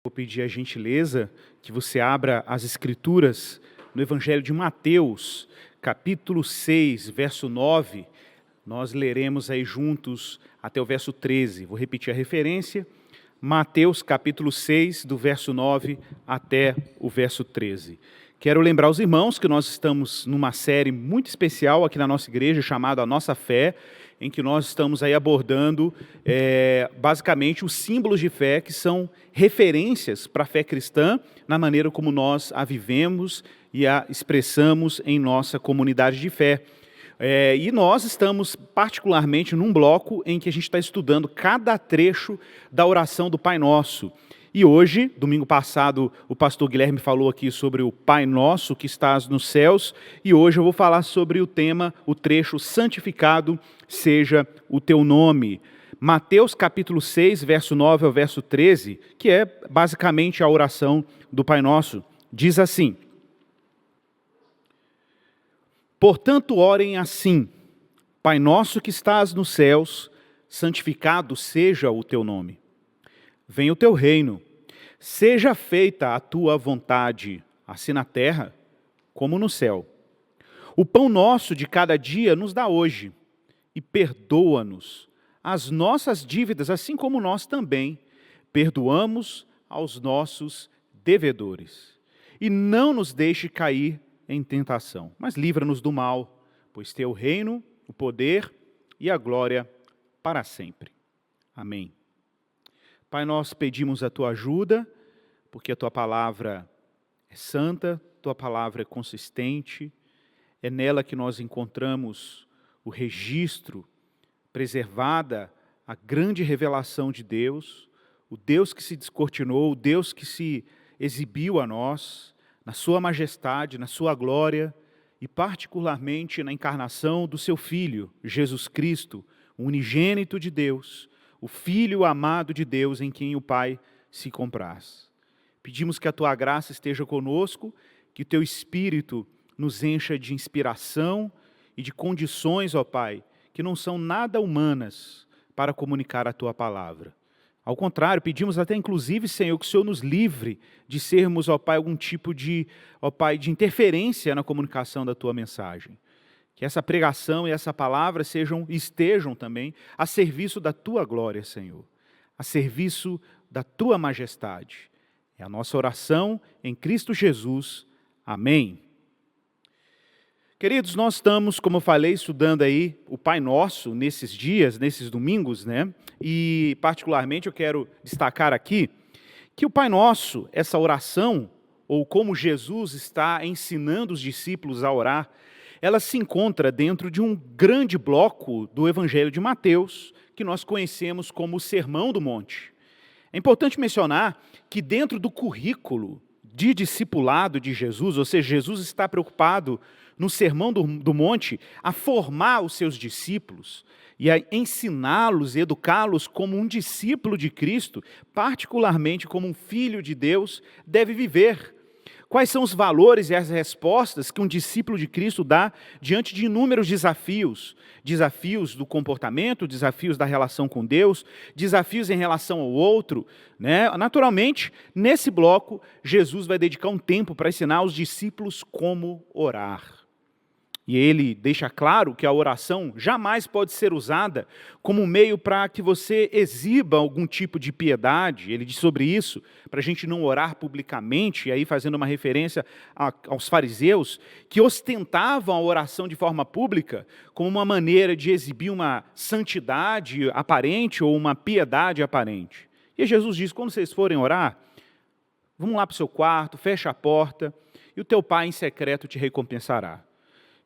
Vou pedir a gentileza que você abra as Escrituras no Evangelho de Mateus, capítulo 6, verso 9. Nós leremos aí juntos até o verso 13. Vou repetir a referência. Mateus, capítulo 6, do verso 9 até o verso 13. Quero lembrar aos irmãos que nós estamos numa série muito especial aqui na nossa igreja, chamada A Nossa Fé, em que nós estamos aí abordando basicamente os símbolos de fé que são referências para a fé cristã na maneira como nós a vivemos e a expressamos em nossa comunidade de fé. E nós estamos particularmente num bloco em que a gente está estudando cada trecho da oração do Pai Nosso. E hoje, domingo passado, o pastor Guilherme falou aqui sobre o Pai Nosso que estás nos céus, e hoje eu vou falar sobre o tema, o trecho santificado seja o teu nome. Mateus capítulo 6, verso 9 ao verso 13, que é basicamente a oração do Pai Nosso, diz assim: Portanto, orem assim: Pai nosso que estás nos céus, santificado seja o teu nome. Venha o teu reino, seja feita a tua vontade, assim na terra como no céu. O pão nosso de cada dia nos dá hoje, e perdoa-nos as nossas dívidas, assim como nós também perdoamos aos nossos devedores. E não nos deixe cair em tentação, mas livra-nos do mal, pois teu reino, o poder e a glória para sempre. Amém. Pai, nós pedimos a tua ajuda, porque a tua palavra é santa, tua palavra é consistente, é nela que nós encontramos o registro, preservada a grande revelação de Deus, o Deus que se descortinou, o Deus que se exibiu a nós, na sua majestade, na sua glória, e particularmente na encarnação do seu Filho, Jesus Cristo, o unigênito de Deus, o Filho amado de Deus em quem o Pai se compraz. Pedimos que a tua graça esteja conosco, que o teu Espírito nos encha de inspiração e de condições, ó Pai, que não são nada humanas para comunicar a tua palavra. Ao contrário, pedimos até inclusive, Senhor, que o Senhor nos livre de sermos, ó Pai, algum tipo de, ó Pai, de interferência na comunicação da tua mensagem. Que essa pregação e essa palavra estejam também a serviço da tua glória, Senhor, a serviço da tua majestade. É a nossa oração em Cristo Jesus. Amém. Queridos, nós estamos, como eu falei, estudando aí o Pai Nosso nesses dias, nesses domingos, né? E particularmente eu quero destacar aqui que o Pai Nosso, essa oração, ou como Jesus está ensinando os discípulos a orar, ela se encontra dentro de um grande bloco do Evangelho de Mateus, que nós conhecemos como o Sermão do Monte. É importante mencionar que dentro do currículo de discipulado de Jesus, ou seja, Jesus está preocupado no Sermão do Monte a formar os seus discípulos e a ensiná-los e educá-los como um discípulo de Cristo, particularmente como um filho de Deus, deve viver. Quais são os valores e as respostas que um discípulo de Cristo dá diante de inúmeros desafios? Desafios do comportamento, desafios da relação com Deus, desafios em relação ao outro, né? Naturalmente, nesse bloco, Jesus vai dedicar um tempo para ensinar aos discípulos como orar. E ele deixa claro que a oração jamais pode ser usada como um meio para que você exiba algum tipo de piedade. Ele diz sobre isso, para a gente não orar publicamente, e aí fazendo uma referência aos fariseus, que ostentavam a oração de forma pública como uma maneira de exibir uma santidade aparente ou uma piedade aparente. E Jesus diz, quando vocês forem orar, vamos lá para o seu quarto, fecha a porta, e o teu pai em secreto te recompensará.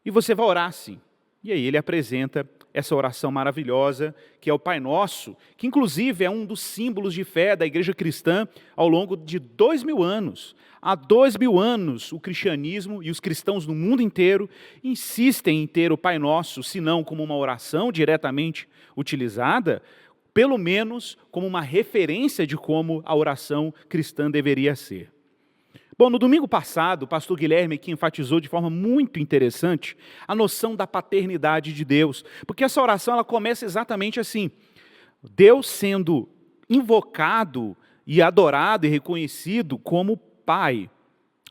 E você vai orar assim. E aí ele apresenta essa oração maravilhosa, que é o Pai Nosso, que inclusive é um dos símbolos de fé da igreja cristã ao longo de 2000 anos. Há 2000 anos o cristianismo e os cristãos no mundo inteiro insistem em ter o Pai Nosso, se não como uma oração diretamente utilizada, pelo menos como uma referência de como a oração cristã deveria ser. Bom, no domingo passado, o pastor Guilherme aqui enfatizou de forma muito interessante a noção da paternidade de Deus, porque essa oração ela começa exatamente assim: Deus sendo invocado e adorado e reconhecido como Pai.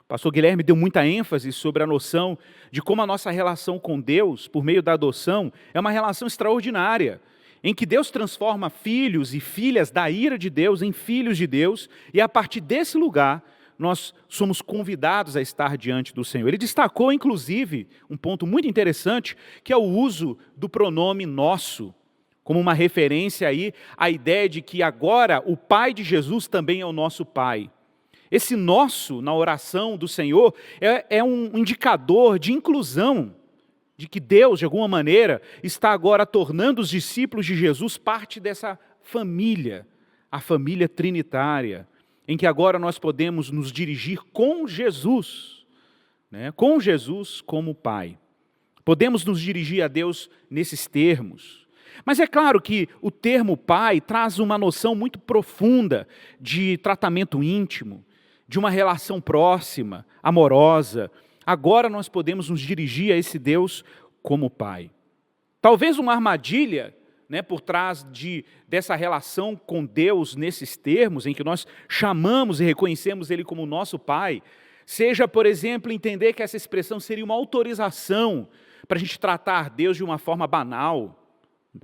O pastor Guilherme deu muita ênfase sobre a noção de como a nossa relação com Deus, por meio da adoção, é uma relação extraordinária, em que Deus transforma filhos e filhas da ira de Deus em filhos de Deus, e a partir desse lugar, nós somos convidados a estar diante do Senhor. Ele destacou, inclusive, um ponto muito interessante, que é o uso do pronome nosso, como uma referência aí à ideia de que agora o Pai de Jesus também é o nosso Pai. Esse nosso, na oração do Senhor, é um indicador de inclusão, de que Deus, de alguma maneira, está agora tornando os discípulos de Jesus parte dessa família, a família trinitária, em que agora nós podemos nos dirigir com Jesus, né? Com Jesus como Pai. Podemos nos dirigir a Deus nesses termos. Mas é claro que o termo Pai traz uma noção muito profunda de tratamento íntimo, de uma relação próxima, amorosa. Agora nós podemos nos dirigir a esse Deus como Pai. Talvez uma armadilha, né, por trás dessa relação com Deus nesses termos, em que nós chamamos e reconhecemos Ele como nosso Pai, seja, por exemplo, entender que essa expressão seria uma autorização para a gente tratar Deus de uma forma banal,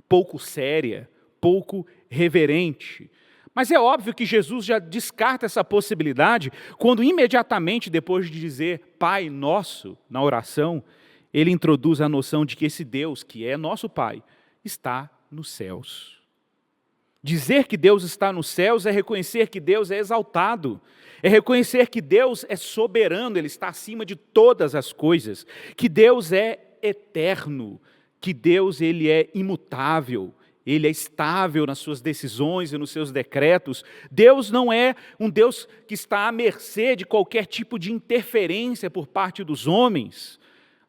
pouco séria, pouco reverente. Mas é óbvio que Jesus já descarta essa possibilidade quando imediatamente depois de dizer Pai Nosso na oração, Ele introduz a noção de que esse Deus, que é nosso Pai, está nos céus. Dizer que Deus está nos céus é reconhecer que Deus é exaltado, é reconhecer que Deus é soberano, Ele está acima de todas as coisas, que Deus é eterno, que Deus Ele é imutável, Ele é estável nas suas decisões e nos seus decretos. Deus não é um Deus que está à mercê de qualquer tipo de interferência por parte dos homens.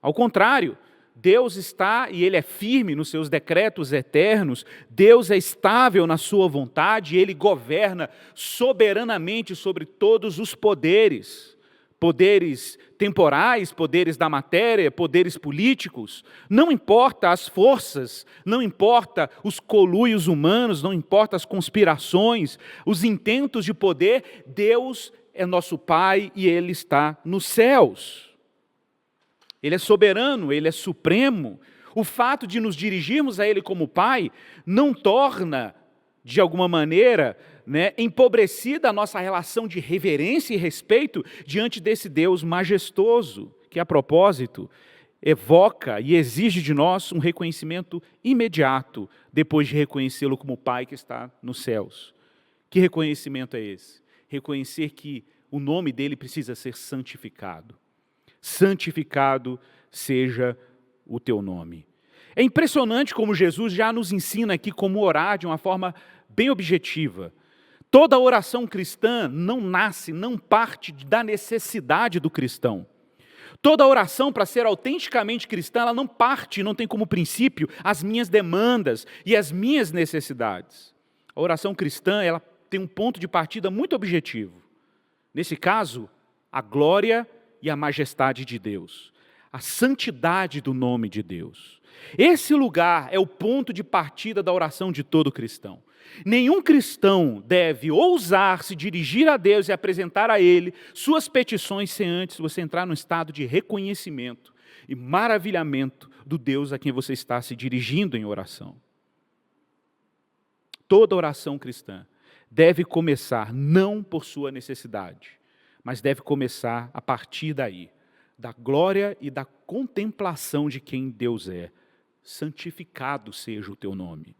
Ao contrário, Deus está e Ele é firme nos seus decretos eternos, Deus é estável na sua vontade, Ele governa soberanamente sobre todos os poderes. Poderes temporais, poderes da matéria, poderes políticos, não importa as forças, não importa os conluios humanos, não importa as conspirações, os intentos de poder, Deus é nosso Pai e Ele está nos céus. Ele é soberano, Ele é supremo. O fato de nos dirigirmos a Ele como Pai não torna, de alguma maneira, empobrecida a nossa relação de reverência e respeito diante desse Deus majestoso, que a propósito evoca e exige de nós um reconhecimento imediato, depois de reconhecê-lo como Pai que está nos céus. Que reconhecimento é esse? Reconhecer que o nome dele precisa ser santificado. Santificado seja o teu nome. É impressionante como Jesus já nos ensina aqui como orar de uma forma bem objetiva. Toda oração cristã não nasce, não parte da necessidade do cristão. Toda oração, para ser autenticamente cristã, ela não parte, não tem como princípio as minhas demandas e as minhas necessidades. A oração cristã, ela tem um ponto de partida muito objetivo. Nesse caso, a glória e a majestade de Deus. A santidade do nome de Deus. Esse lugar é o ponto de partida da oração de todo cristão. Nenhum cristão deve ousar se dirigir a Deus e apresentar a Ele suas petições sem antes você entrar num estado de reconhecimento e maravilhamento do Deus a quem você está se dirigindo em oração. Toda oração cristã deve começar não por sua necessidade, mas deve começar a partir daí, da glória e da contemplação de quem Deus é. Santificado seja o teu nome.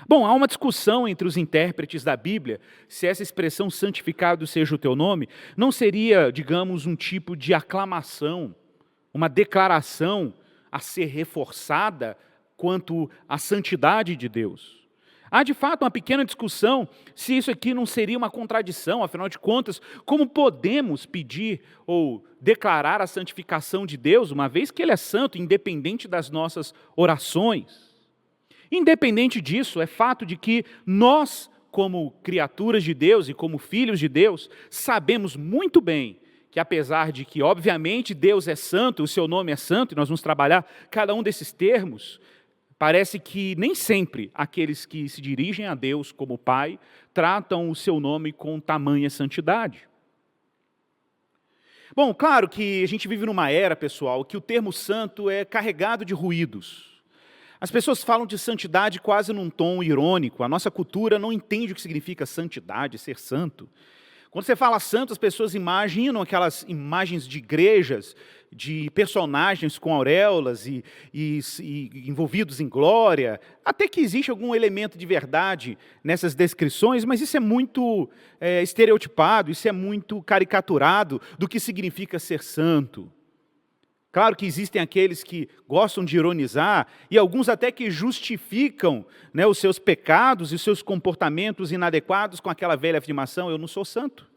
Bom, há uma discussão entre os intérpretes da Bíblia se essa expressão santificado seja o teu nome não seria, digamos, um tipo de aclamação, uma declaração a ser reforçada quanto à santidade de Deus. Há de fato uma pequena discussão se isso aqui não seria uma contradição, afinal de contas, como podemos pedir ou declarar a santificação de Deus, uma vez que Ele é santo, independente das nossas orações? Independente disso, é fato de que nós, como criaturas de Deus e como filhos de Deus, sabemos muito bem que apesar de que, obviamente, Deus é santo, o seu nome é santo, e nós vamos trabalhar cada um desses termos, parece que nem sempre aqueles que se dirigem a Deus como Pai tratam o seu nome com tamanha santidade. Bom, claro que a gente vive numa era, pessoal, que o termo santo é carregado de ruídos. As pessoas falam de santidade quase num tom irônico. A nossa cultura não entende o que significa santidade, ser santo. Quando você fala santo, as pessoas imaginam aquelas imagens de igrejas, de personagens com auréolas e envolvidos em glória. Até que existe algum elemento de verdade nessas descrições, mas isso é muito estereotipado, isso é muito caricaturado do que significa ser santo. Claro que existem aqueles que gostam de ironizar e alguns até que justificam, né, os seus pecados e os seus comportamentos inadequados com aquela velha afirmação: eu não sou santo.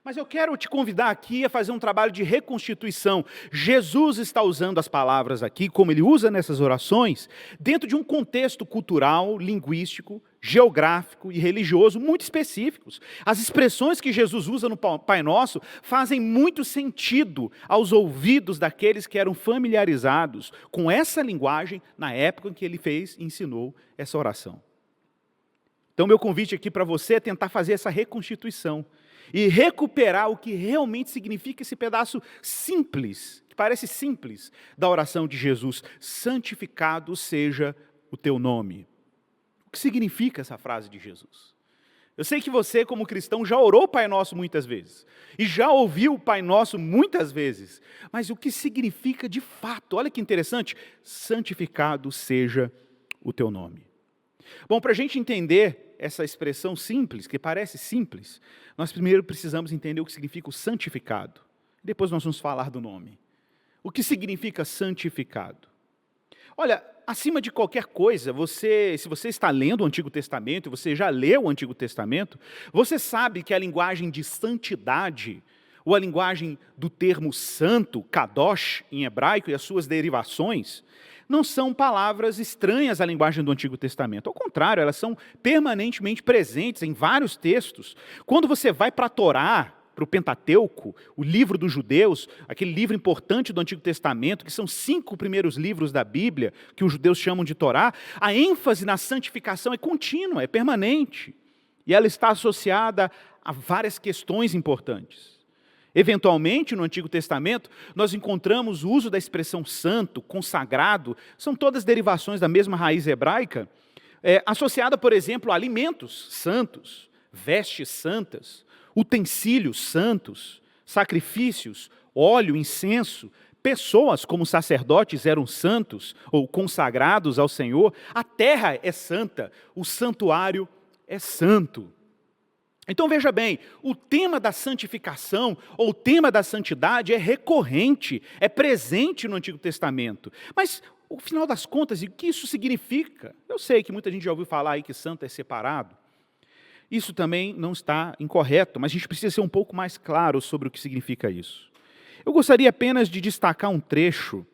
Mas eu quero te convidar aqui a fazer um trabalho de reconstituição. Jesus está usando as palavras aqui, como ele usa nessas orações, dentro de um contexto cultural, linguístico, geográfico e religioso muito específicos. As expressões que Jesus usa no Pai Nosso fazem muito sentido aos ouvidos daqueles que eram familiarizados com essa linguagem na época em que ele ensinou essa oração. Então, meu convite aqui para você é tentar fazer essa reconstituição e recuperar o que realmente significa esse pedaço simples, que parece simples, da oração de Jesus: santificado seja o teu nome. O que significa essa frase de Jesus? Eu sei que você, como cristão, já orou o Pai Nosso muitas vezes, e já ouviu o Pai Nosso muitas vezes, mas o que significa de fato? Olha que interessante: santificado seja o teu nome. Bom, para a gente entender essa expressão simples, que parece simples, nós primeiro precisamos entender o que significa o santificado. Depois nós vamos falar do nome. O que significa santificado? Olha, acima de qualquer coisa, se você está lendo o Antigo Testamento, você já leu o Antigo Testamento, você sabe que a linguagem de santidade, ou a linguagem do termo santo, kadosh, em hebraico, e as suas derivações, não são palavras estranhas à linguagem do Antigo Testamento. Ao contrário, elas são permanentemente presentes em vários textos. Quando você vai para a Torá, para o Pentateuco, o livro dos judeus, aquele livro importante do Antigo Testamento, que são 5 primeiros livros da Bíblia, que os judeus chamam de Torá, a ênfase na santificação é contínua, é permanente. E ela está associada a várias questões importantes. Eventualmente, no Antigo Testamento, nós encontramos o uso da expressão santo, consagrado, são todas derivações da mesma raiz hebraica, associada, por exemplo, a alimentos santos, vestes santas, utensílios santos, sacrifícios, óleo, incenso, pessoas como sacerdotes eram santos ou consagrados ao Senhor, a terra é santa, o santuário é santo. Então veja bem, o tema da santificação, ou o tema da santidade é recorrente, é presente no Antigo Testamento. Mas, no final das contas, o que isso significa? Eu sei que muita gente já ouviu falar aí que santo é separado. Isso também não está incorreto, mas a gente precisa ser um pouco mais claro sobre o que significa isso. Eu gostaria apenas de destacar um trecho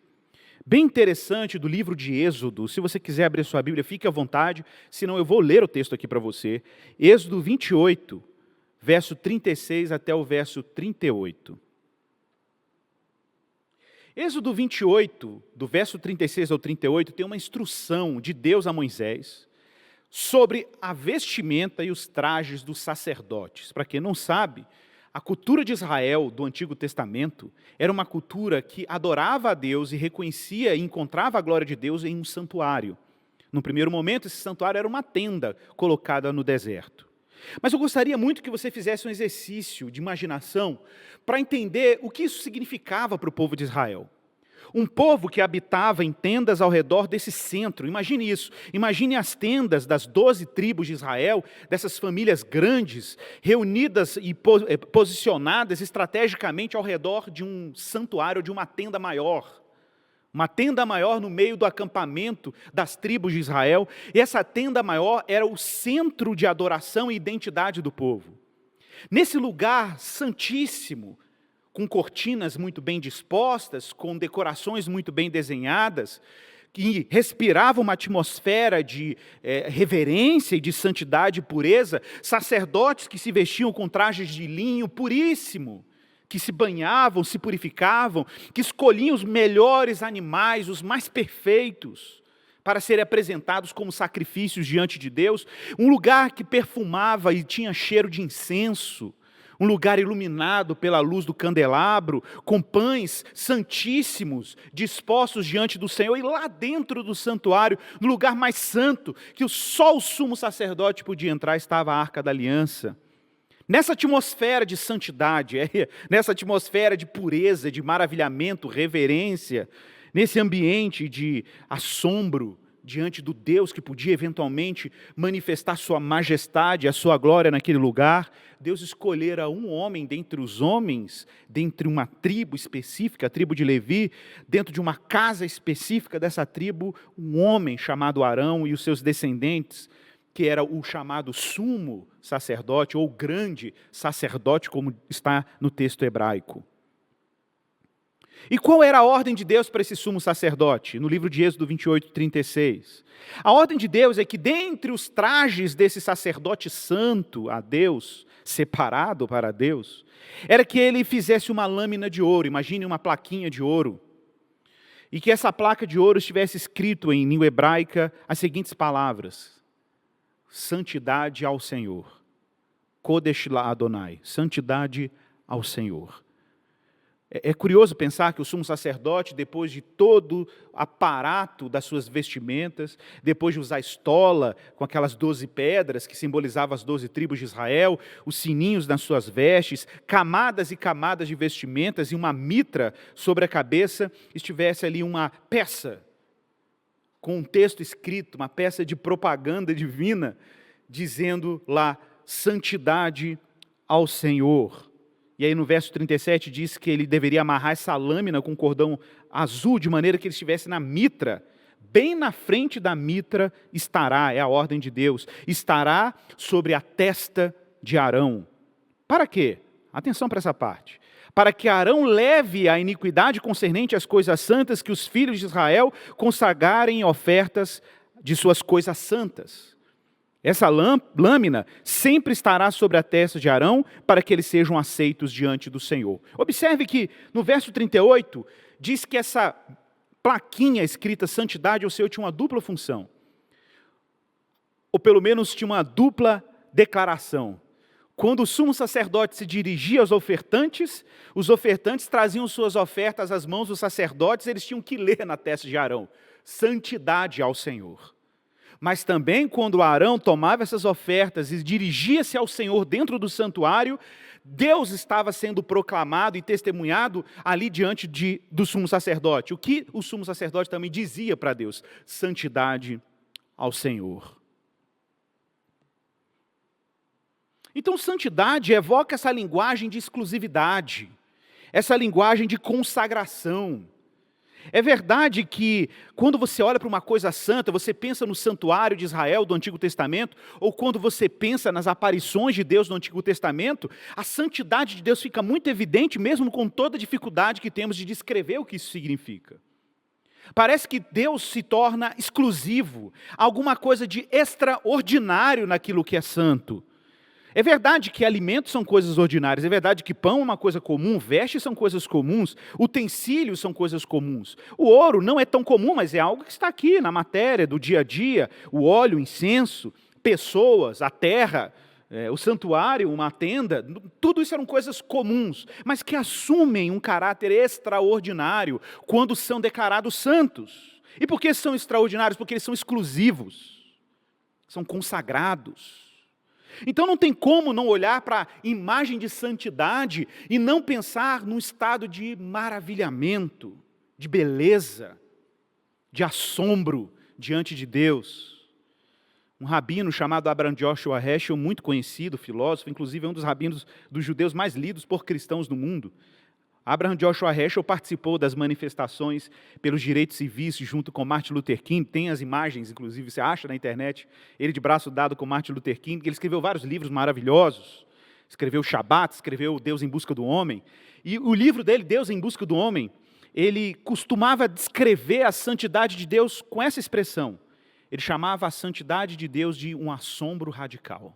bem interessante do livro de Êxodo. Se você quiser abrir sua Bíblia, fique à vontade, senão eu vou ler o texto aqui para você. Êxodo 28, verso 36 até o verso 38. Êxodo 28, do verso 36 ao 38, tem uma instrução de Deus a Moisés sobre a vestimenta e os trajes dos sacerdotes. Para quem não sabe, a cultura de Israel do Antigo Testamento era uma cultura que adorava a Deus e reconhecia e encontrava a glória de Deus em um santuário. No primeiro momento, esse santuário era uma tenda colocada no deserto. Mas eu gostaria muito que você fizesse um exercício de imaginação para entender o que isso significava para o povo de Israel. Um povo que habitava em tendas ao redor desse centro. Imagine isso. Imagine as tendas das 12 tribos de Israel, dessas famílias grandes, reunidas e posicionadas estrategicamente ao redor de um santuário, de uma tenda maior. Uma tenda maior no meio do acampamento das tribos de Israel. E essa tenda maior era o centro de adoração e identidade do povo. Nesse lugar santíssimo, com cortinas muito bem dispostas, com decorações muito bem desenhadas, que respirava uma atmosfera de reverência e de santidade e pureza, sacerdotes que se vestiam com trajes de linho puríssimo, que se banhavam, se purificavam, que escolhiam os melhores animais, os mais perfeitos, para serem apresentados como sacrifícios diante de Deus, um lugar que perfumava e tinha cheiro de incenso, um lugar iluminado pela luz do candelabro, com pães santíssimos dispostos diante do Senhor, e lá dentro do santuário, no lugar mais santo, que só o sumo sacerdote podia entrar, estava a Arca da Aliança. Nessa atmosfera de santidade, nessa atmosfera de pureza, de maravilhamento, reverência, nesse ambiente de assombro diante do Deus que podia eventualmente manifestar sua majestade, a sua glória naquele lugar, Deus escolhera um homem dentre os homens, dentre uma tribo específica, a tribo de Levi, dentro de uma casa específica dessa tribo, um homem chamado Arão e os seus descendentes, que era o chamado sumo sacerdote, ou grande sacerdote, como está no texto hebraico. E qual era a ordem de Deus para esse sumo sacerdote? No livro de Êxodo 28, 36. A ordem de Deus é que dentre os trajes desse sacerdote santo a Deus, separado para Deus, era que ele fizesse uma lâmina de ouro, imagine uma plaquinha de ouro, e que essa placa de ouro estivesse escrito em língua hebraica as seguintes palavras: santidade ao Senhor, Kodesh la Adonai, santidade ao Senhor. É curioso pensar que o sumo sacerdote, depois de todo o aparato das suas vestimentas, depois de usar estola com aquelas 12 pedras que simbolizavam as 12 tribos de Israel, os sininhos nas suas vestes, camadas e camadas de vestimentas e uma mitra sobre a cabeça, estivesse ali uma peça com um texto escrito, uma peça de propaganda divina, dizendo lá, santidade ao Senhor. E aí no verso 37 diz que ele deveria amarrar essa lâmina com um cordão azul, de maneira que ele estivesse na mitra. Bem na frente da mitra estará, é a ordem de Deus, estará sobre a testa de Arão. Para quê? Atenção para essa parte. Para que Arão leve a iniquidade concernente às coisas santas que os filhos de Israel consagrarem em ofertas de suas coisas santas. Essa lâmina sempre estará sobre a testa de Arão, para que eles sejam aceitos diante do Senhor. Observe que no verso 38, diz que essa plaquinha escrita santidade ao Senhor tinha uma dupla função. Ou pelo menos tinha uma dupla declaração. Quando o sumo sacerdote se dirigia aos ofertantes, os ofertantes traziam suas ofertas às mãos dos sacerdotes, eles tinham que ler na testa de Arão, santidade ao Senhor. Mas também quando Arão tomava essas ofertas e dirigia-se ao Senhor dentro do santuário, Deus estava sendo proclamado e testemunhado ali diante do sumo sacerdote. O que o sumo sacerdote também dizia para Deus? Santidade ao Senhor. Então, santidade evoca essa linguagem de exclusividade, essa linguagem de consagração. É verdade que quando você olha para uma coisa santa, você pensa no santuário de Israel do Antigo Testamento, ou quando você pensa nas aparições de Deus no Antigo Testamento, a santidade de Deus fica muito evidente, mesmo com toda a dificuldade que temos de descrever o que isso significa. Parece que Deus se torna exclusivo, alguma coisa de extraordinário naquilo que é santo. É verdade que alimentos são coisas ordinárias, é verdade que pão é uma coisa comum, vestes são coisas comuns, utensílios são coisas comuns. O ouro não é tão comum, mas é algo que está aqui na matéria do dia a dia, o óleo, o incenso, pessoas, a terra, o santuário, uma tenda, tudo isso eram coisas comuns, mas que assumem um caráter extraordinário quando são declarados santos. E por que são extraordinários? Porque eles são exclusivos, são consagrados. Então não tem como não olhar para a imagem de santidade e não pensar num estado de maravilhamento, de beleza, de assombro diante de Deus. Um rabino chamado Abraham Joshua Heschel, muito conhecido, filósofo, inclusive é um dos rabinos dos judeus mais lidos por cristãos no mundo. Abraham Joshua Heschel participou das manifestações pelos direitos civis junto com Martin Luther King, tem as imagens, inclusive, você acha na internet, ele de braço dado com Martin Luther King, ele escreveu vários livros maravilhosos, escreveu Shabat, escreveu Deus em Busca do Homem, e o livro dele, Deus em Busca do Homem, ele costumava descrever a santidade de Deus com essa expressão, ele chamava a santidade de Deus de um assombro radical,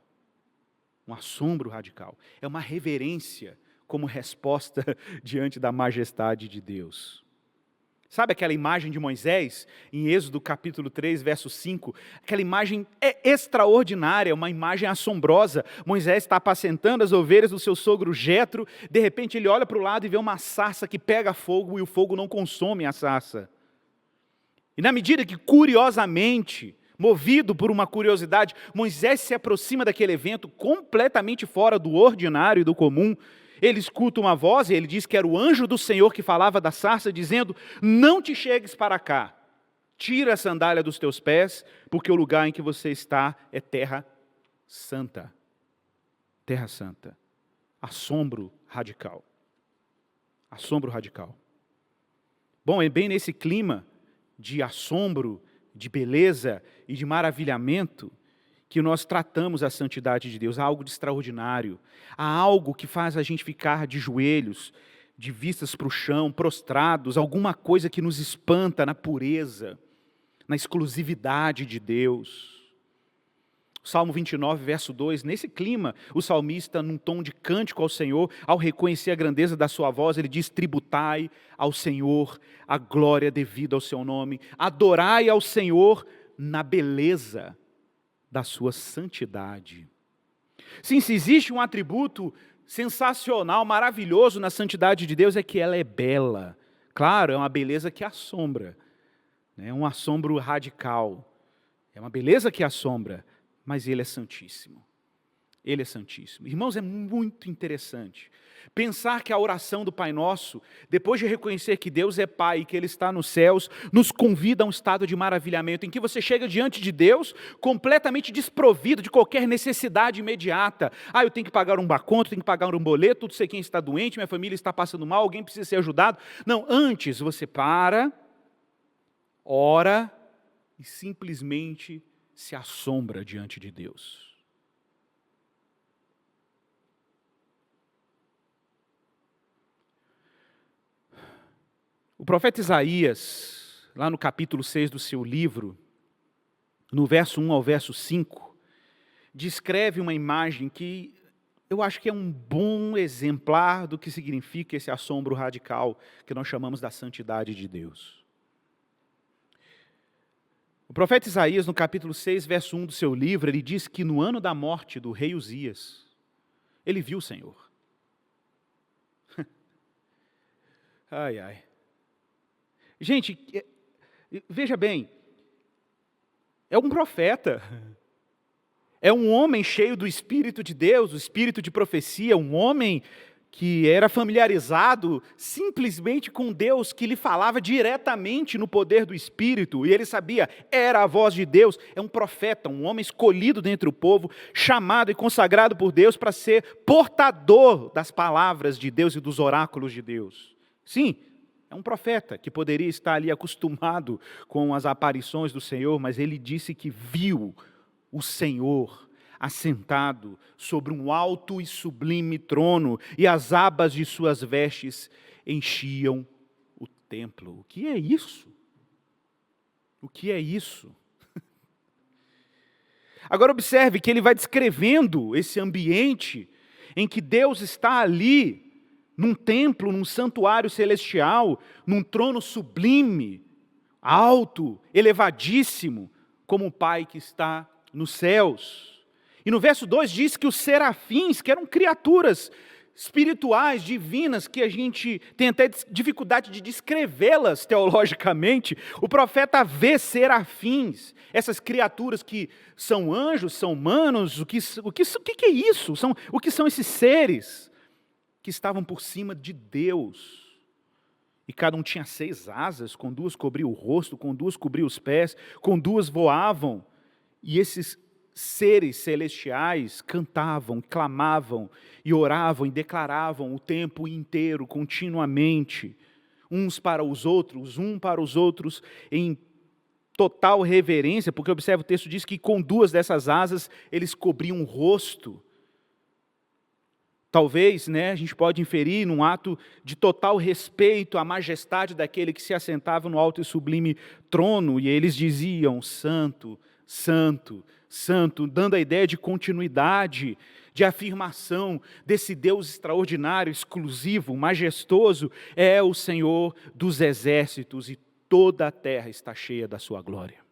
é uma reverência como resposta diante da majestade de Deus. Sabe aquela imagem de Moisés, em Êxodo capítulo 3, verso 5? Aquela imagem é extraordinária, uma imagem assombrosa. Moisés está apacentando as ovelhas do seu sogro Jetro, de repente ele olha para o lado e vê uma sarça que pega fogo e o fogo não consome a sarça. E na medida que, curiosamente, movido por uma curiosidade, Moisés se aproxima daquele evento completamente fora do ordinário e do comum. Ele escuta uma voz e ele diz que era o anjo do Senhor que falava da sarça, dizendo: não te chegues para cá, tira a sandália dos teus pés, porque o lugar em que você está é terra santa. Terra santa. Assombro radical. Assombro radical. Bom, é bem nesse clima de assombro, de beleza e de maravilhamento que nós tratamos a santidade de Deus. Há algo de extraordinário, há algo que faz a gente ficar de joelhos, de vistas para o chão, prostrados, alguma coisa que nos espanta na pureza, na exclusividade de Deus. Salmo 29, verso 2, nesse clima, o salmista, num tom de cântico ao Senhor, ao reconhecer a grandeza da sua voz, ele diz: tributai ao Senhor a glória devida ao seu nome, adorai ao Senhor na beleza da sua santidade. Sim, se existe um atributo sensacional, maravilhoso na santidade de Deus, é que ela é bela. Claro, é uma beleza que assombra, é um assombro radical, é uma beleza que assombra, mas Ele é santíssimo. Ele é santíssimo. Irmãos, é muito interessante pensar que a oração do Pai Nosso, depois de reconhecer que Deus é Pai e que Ele está nos céus, nos convida a um estado de maravilhamento, em que você chega diante de Deus completamente desprovido de qualquer necessidade imediata. Eu tenho que pagar um baconto, tenho que pagar um boleto, não sei quem está doente, minha família está passando mal, alguém precisa ser ajudado. Não, antes você para, ora e simplesmente se assombra diante de Deus. O profeta Isaías, lá no capítulo 6 do seu livro, no verso 1 ao verso 5, descreve uma imagem que eu acho que é um bom exemplar do que significa esse assombro radical que nós chamamos da santidade de Deus. O profeta Isaías, no capítulo 6, verso 1 do seu livro, ele diz que no ano da morte do rei Uzias, ele viu o Senhor. Ai, ai. Gente, veja bem, é um profeta, é um homem cheio do Espírito de Deus, o Espírito de profecia, um homem que era familiarizado simplesmente com Deus, que lhe falava diretamente no poder do Espírito, e ele sabia, era a voz de Deus. É um profeta, um homem escolhido dentre o povo, chamado e consagrado por Deus para ser portador das palavras de Deus e dos oráculos de Deus. Sim, é um profeta que poderia estar ali acostumado com as aparições do Senhor, mas ele disse que viu o Senhor assentado sobre um alto e sublime trono, e as abas de suas vestes enchiam o templo. O que é isso? O que é isso? Agora observe que ele vai descrevendo esse ambiente em que Deus está ali, num templo, num santuário celestial, num trono sublime, alto, elevadíssimo, como o Pai que está nos céus. E no verso 2 diz que os serafins, que eram criaturas espirituais, divinas, que a gente tem até dificuldade de descrevê-las teologicamente, o profeta vê serafins, essas criaturas que são anjos, são humanos, o que é isso? O que são esses seres que estavam por cima de Deus? E cada um tinha 6 asas, com 2 cobriam o rosto, com 2 cobriam os pés, com 2 voavam. E esses seres celestiais cantavam, clamavam e oravam e declaravam o tempo inteiro, continuamente, uns para os outros, em total reverência, porque observa, o texto diz que com 2 dessas asas eles cobriam o rosto. Talvez, a gente pode inferir num ato de total respeito à majestade daquele que se assentava no alto e sublime trono, e eles diziam: Santo, Santo, Santo, dando a ideia de continuidade, de afirmação desse Deus extraordinário, exclusivo, majestoso, é o Senhor dos exércitos e toda a terra está cheia da sua glória.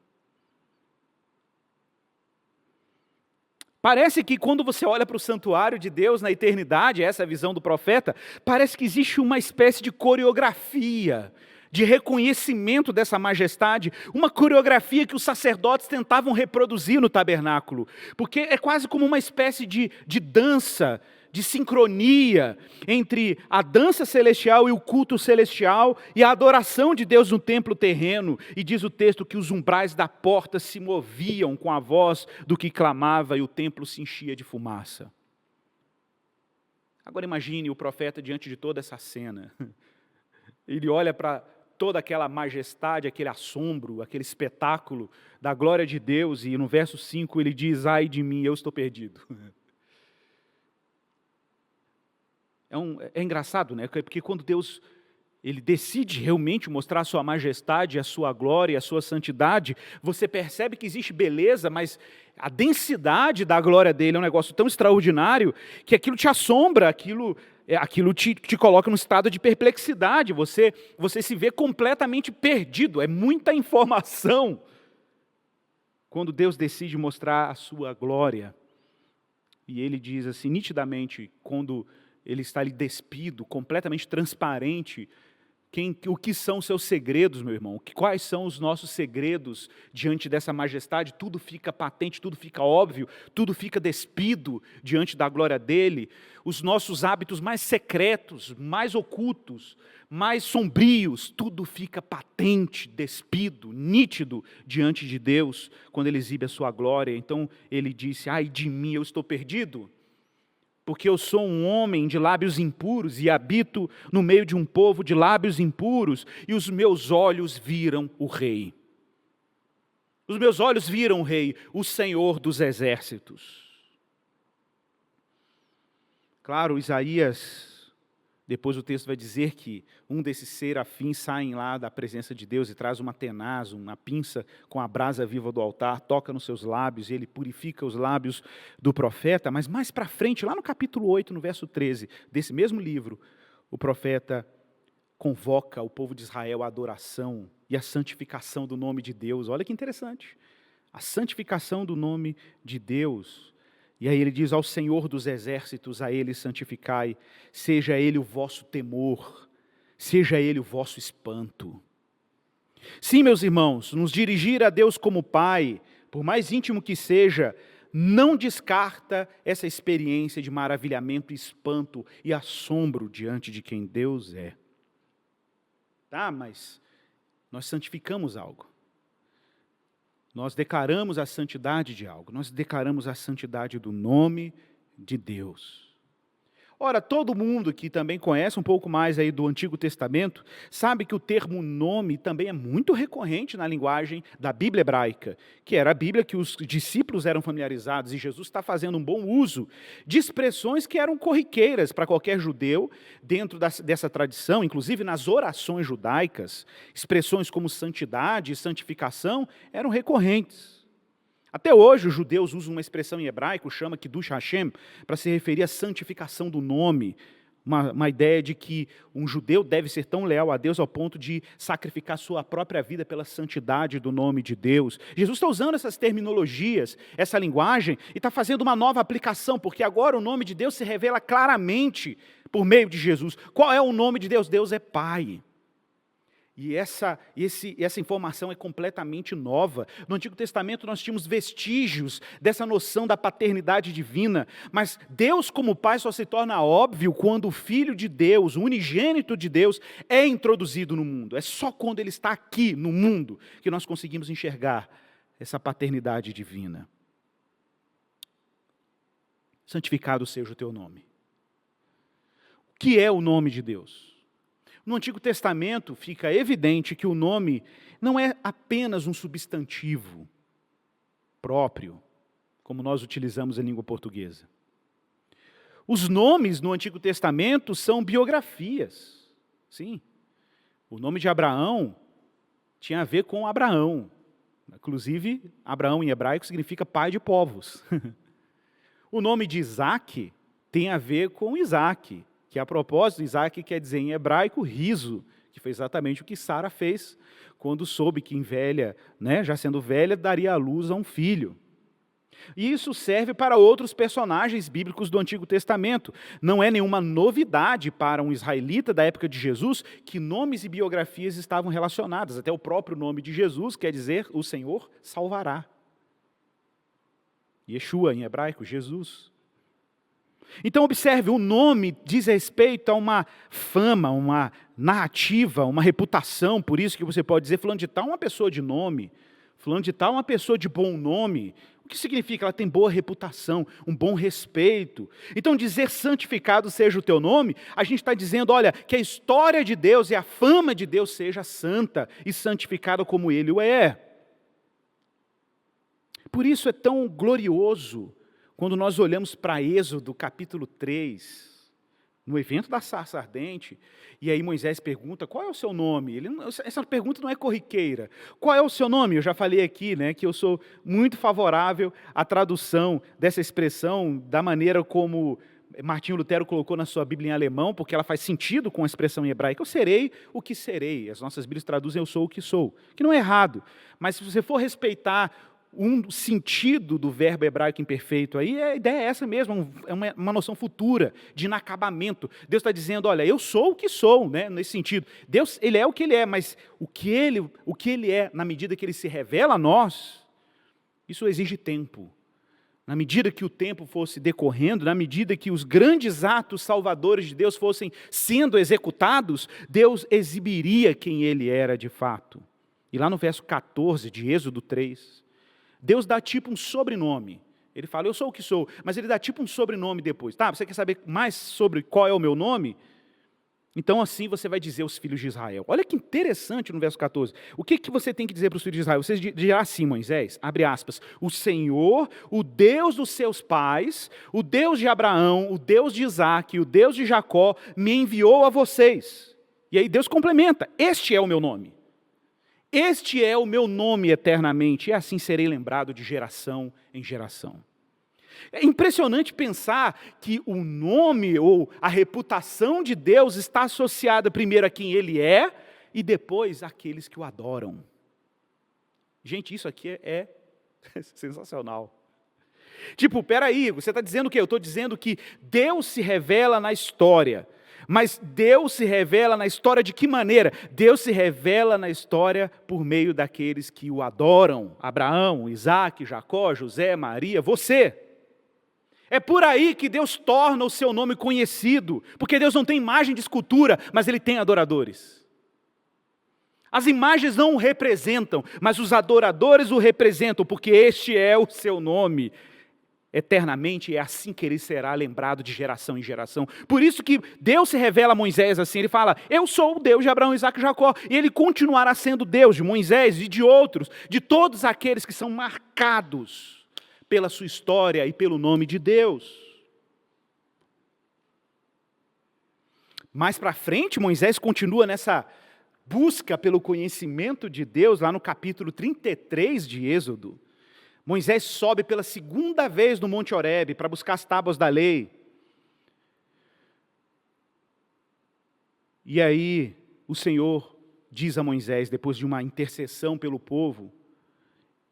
Parece que quando você olha para o santuário de Deus na eternidade, essa é a visão do profeta, parece que existe uma espécie de coreografia, de reconhecimento dessa majestade, uma coreografia que os sacerdotes tentavam reproduzir no tabernáculo, porque é quase como uma espécie de dança, de sincronia entre a dança celestial e o culto celestial e a adoração de Deus no templo terreno. E diz o texto que os umbrais da porta se moviam com a voz do que clamava e o templo se enchia de fumaça. Agora imagine o profeta diante de toda essa cena. Ele olha para toda aquela majestade, aquele assombro, aquele espetáculo da glória de Deus e no verso 5 ele diz: ai de mim, eu estou perdido. É engraçado, né? Porque quando Deus ele decide realmente mostrar a sua majestade, a sua glória, a sua santidade, você percebe que existe beleza, mas a densidade da glória dele é um negócio tão extraordinário que aquilo te assombra, aquilo te coloca num estado de perplexidade, você se vê completamente perdido, é muita informação. Quando Deus decide mostrar a sua glória, e ele diz assim, nitidamente, quando ele está ali despido, completamente transparente, o que são seus segredos, meu irmão? Quais são os nossos segredos diante dessa majestade? Tudo fica patente, tudo fica óbvio, tudo fica despido diante da glória dele. Os nossos hábitos mais secretos, mais ocultos, mais sombrios, tudo fica patente, despido, nítido diante de Deus, quando ele exibe a sua glória. Então ele disse: ai de mim, eu estou perdido, porque eu sou um homem de lábios impuros e habito no meio de um povo de lábios impuros, e os meus olhos viram o Rei. Os meus olhos viram o Rei, o Senhor dos exércitos. Claro, Isaías, depois o texto vai dizer que um desses serafins saem lá da presença de Deus e traz uma tenaz, uma pinça com a brasa viva do altar, toca nos seus lábios e ele purifica os lábios do profeta. Mas mais para frente, lá no capítulo 8, no verso 13, desse mesmo livro, o profeta convoca o povo de Israel à adoração e à santificação do nome de Deus. Olha que interessante, a santificação do nome de Deus. E aí ele diz: ao Senhor dos exércitos, a Ele santificai, seja Ele o vosso temor, seja Ele o vosso espanto. Sim, meus irmãos, nos dirigir a Deus como Pai, por mais íntimo que seja, não descarta essa experiência de maravilhamento, espanto e assombro diante de quem Deus é. Tá, mas nós santificamos algo. Nós declaramos a santidade de algo, nós declaramos a santidade do nome de Deus. Ora, todo mundo que também conhece um pouco mais aí do Antigo Testamento, sabe que o termo nome também é muito recorrente na linguagem da Bíblia hebraica, que era a Bíblia que os discípulos eram familiarizados, e Jesus está fazendo um bom uso de expressões que eram corriqueiras para qualquer judeu dentro dessa tradição, inclusive nas orações judaicas, expressões como santidade e santificação eram recorrentes. Até hoje os judeus usam uma expressão em hebraico, chama Kiddush Hashem, para se referir à santificação do nome, uma ideia de que um judeu deve ser tão leal a Deus ao ponto de sacrificar sua própria vida pela santidade do nome de Deus. Jesus está usando essas terminologias, essa linguagem, e está fazendo uma nova aplicação, porque agora o nome de Deus se revela claramente por meio de Jesus. Qual é o nome de Deus? Deus é Pai. E essa informação é completamente nova. No Antigo Testamento nós tínhamos vestígios dessa noção da paternidade divina, mas Deus como Pai só se torna óbvio quando o Filho de Deus, o unigênito de Deus, é introduzido no mundo. É só quando Ele está aqui no mundo que nós conseguimos enxergar essa paternidade divina. Santificado seja o teu nome. O que é o nome de Deus? No Antigo Testamento fica evidente que o nome não é apenas um substantivo próprio, como nós utilizamos em língua portuguesa. Os nomes no Antigo Testamento são biografias. Sim, o nome de Abraão tinha a ver com Abraão. Inclusive, Abraão em hebraico significa pai de povos. O nome de Isaac tem a ver com Isaac, que a propósito, Isaac quer dizer em hebraico riso, que foi exatamente o que Sara fez quando soube que em velha, já sendo velha, daria à luz a um filho. E isso serve para outros personagens bíblicos do Antigo Testamento. Não é nenhuma novidade para um israelita da época de Jesus que nomes e biografias estavam relacionadas. Até o próprio nome de Jesus quer dizer o Senhor salvará. Yeshua em hebraico, Jesus. Então observe, o nome diz respeito a uma fama, uma narrativa, uma reputação. Por isso que você pode dizer, fulano de tal é uma pessoa de nome, fulano de tal é uma pessoa de bom nome. O que significa? Ela tem boa reputação, um bom respeito. Então dizer santificado seja o teu nome, a gente está dizendo, olha, que a história de Deus e a fama de Deus seja santa e santificada como Ele o é. Por isso é tão glorioso quando nós olhamos para Êxodo capítulo 3, no evento da sarça ardente, e aí Moisés pergunta, qual é o seu nome? Essa pergunta não é corriqueira. Qual é o seu nome? Eu já falei aqui, que eu sou muito favorável à tradução dessa expressão, da maneira como Martinho Lutero colocou na sua Bíblia em alemão, porque ela faz sentido com a expressão em hebraico. Eu serei o que serei. As nossas Bíblias traduzem eu sou o que sou, que não é errado. Mas se você for respeitar um sentido do verbo hebraico imperfeito aí, a ideia é essa mesmo, é uma noção futura, de inacabamento. Deus está dizendo, olha, eu sou o que sou, nesse sentido. Deus, Ele é o que Ele é, mas o que Ele é, na medida que Ele se revela a nós, isso exige tempo. Na medida que o tempo fosse decorrendo, na medida que os grandes atos salvadores de Deus fossem sendo executados, Deus exibiria quem Ele era de fato. E lá no verso 14 de Êxodo 3, Deus dá tipo um sobrenome. Ele fala, eu sou o que sou, mas Ele dá tipo um sobrenome depois. Tá, você quer saber mais sobre qual é o meu nome? Então assim você vai dizer aos filhos de Israel. Olha que interessante no verso 14. O que você tem que dizer para os filhos de Israel? Você dirá assim, Moisés, abre aspas, o Senhor, o Deus dos seus pais, o Deus de Abraão, o Deus de Isaque, o Deus de Jacó, me enviou a vocês. E aí Deus complementa, este é o meu nome. Este é o meu nome eternamente, e assim serei lembrado de geração em geração. É impressionante pensar que o nome ou a reputação de Deus está associada primeiro a quem Ele é e depois àqueles que o adoram. Gente, isso aqui é sensacional. Tipo, peraí, você está dizendo o quê? Eu estou dizendo que Deus se revela na história. Mas Deus se revela na história de que maneira? Deus se revela na história por meio daqueles que o adoram. Abraão, Isaque, Jacó, José, Maria, você. É por aí que Deus torna o seu nome conhecido. Porque Deus não tem imagem de escultura, mas Ele tem adoradores. As imagens não o representam, mas os adoradores o representam, porque este é o seu nome. Eternamente, é assim que Ele será lembrado de geração em geração. Por isso que Deus se revela a Moisés assim, Ele fala, eu sou o Deus de Abraão, Isaque e Jacó, e Ele continuará sendo Deus de Moisés e de outros, de todos aqueles que são marcados pela sua história e pelo nome de Deus. Mais para frente, Moisés continua nessa busca pelo conhecimento de Deus, lá no capítulo 33 de Êxodo. Moisés sobe pela segunda vez no Monte Horebe para buscar as tábuas da lei. E aí o Senhor diz a Moisés, depois de uma intercessão pelo povo,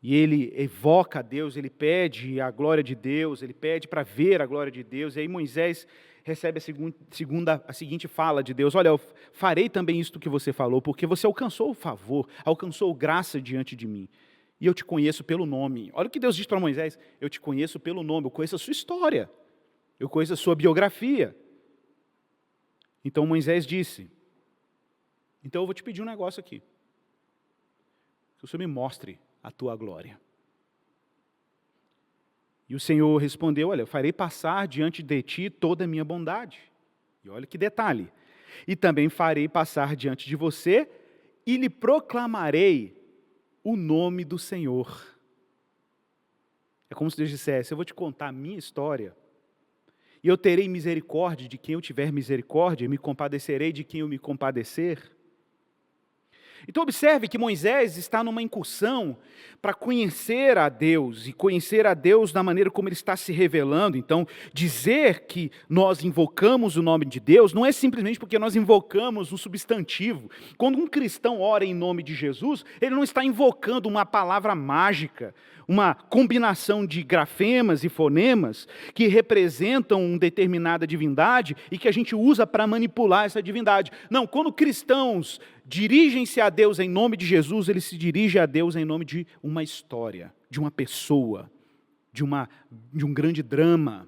e ele evoca a Deus, ele pede a glória de Deus, ele pede para ver a glória de Deus, e aí Moisés recebe a seguinte fala de Deus, olha, eu farei também isto que você falou, porque você alcançou o favor, alcançou graça diante de mim. E eu te conheço pelo nome. Olha o que Deus diz para Moisés. Eu te conheço pelo nome, eu conheço a sua história. Eu conheço a sua biografia. Então Moisés disse, então eu vou te pedir um negócio aqui. Que o Senhor me mostre a tua glória. E o Senhor respondeu, olha, eu farei passar diante de ti toda a minha bondade. E olha que detalhe. E também farei passar diante de você e lhe proclamarei o nome do Senhor. É como se Deus dissesse, eu vou te contar a minha história, e eu terei misericórdia de quem eu tiver misericórdia, e me compadecerei de quem eu me compadecer. Então observe que Moisés está numa incursão para conhecer a Deus, e conhecer a Deus da maneira como Ele está se revelando. Então, dizer que nós invocamos o nome de Deus não é simplesmente porque nós invocamos um substantivo. Quando um cristão ora em nome de Jesus, ele não está invocando uma palavra mágica, uma combinação de grafemas e fonemas que representam uma determinada divindade e que a gente usa para manipular essa divindade. Não, quando cristãos dirigem-se a Deus em nome de Jesus, eles se dirigem a Deus em nome de uma história, de uma pessoa, de um grande drama.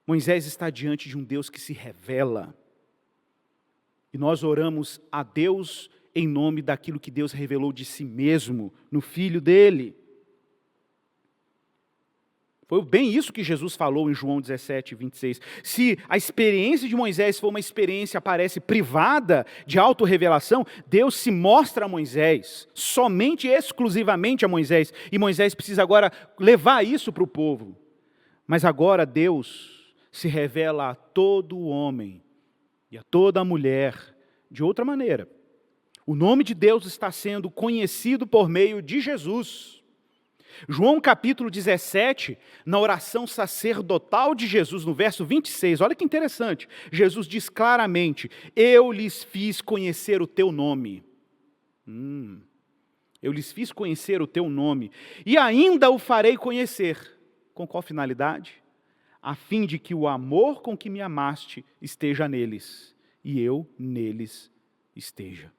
Moisés está diante de um Deus que se revela. E nós oramos a Deus em nome daquilo que Deus revelou de si mesmo no Filho dele. Foi bem isso que Jesus falou em João 17, 26. Se a experiência de Moisés for uma experiência, parece, privada de autorrevelação, Deus se mostra a Moisés, somente, exclusivamente a Moisés. E Moisés precisa agora levar isso para o povo. Mas agora Deus se revela a todo homem e a toda mulher de outra maneira. O nome de Deus está sendo conhecido por meio de Jesus. João capítulo 17, na oração sacerdotal de Jesus, no verso 26, olha que interessante. Jesus diz claramente: eu lhes fiz conhecer o teu nome. Eu lhes fiz conhecer o teu nome. E ainda o farei conhecer. Com qual finalidade? A fim de que o amor com que me amaste esteja neles, e eu neles esteja.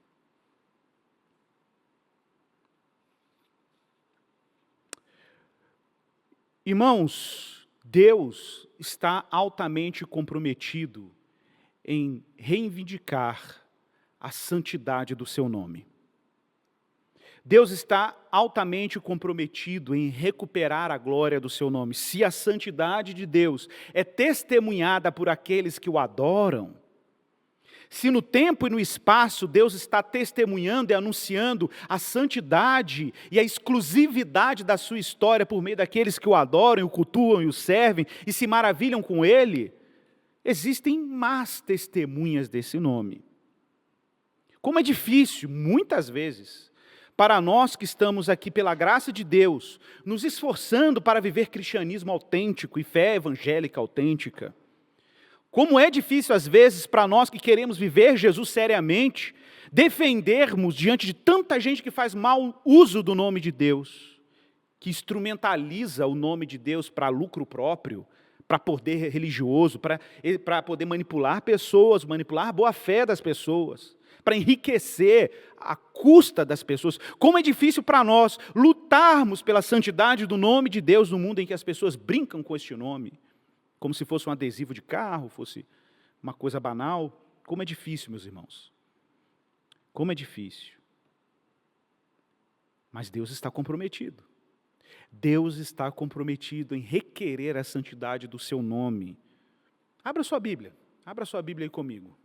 Irmãos, Deus está altamente comprometido em reivindicar a santidade do seu nome. Deus está altamente comprometido em recuperar a glória do seu nome. Se a santidade de Deus é testemunhada por aqueles que o adoram, se no tempo e no espaço Deus está testemunhando e anunciando a santidade e a exclusividade da sua história por meio daqueles que o adoram, o cultuam e o servem e se maravilham com ele, existem más testemunhas desse nome. Como é difícil, muitas vezes, para nós que estamos aqui pela graça de Deus, nos esforçando para viver cristianismo autêntico e fé evangélica autêntica. Como é difícil, às vezes, para nós que queremos viver Jesus seriamente, defendermos diante de tanta gente que faz mau uso do nome de Deus, que instrumentaliza o nome de Deus para lucro próprio, para poder religioso, para poder manipular pessoas, manipular a boa-fé das pessoas, para enriquecer a custa das pessoas. Como é difícil para nós lutarmos pela santidade do nome de Deus no mundo em que as pessoas brincam com este nome, como se fosse um adesivo de carro, fosse uma coisa banal. Como é difícil, meus irmãos. Como é difícil. Mas Deus está comprometido. Deus está comprometido em requerer a santidade do seu nome. Abra sua Bíblia aí comigo.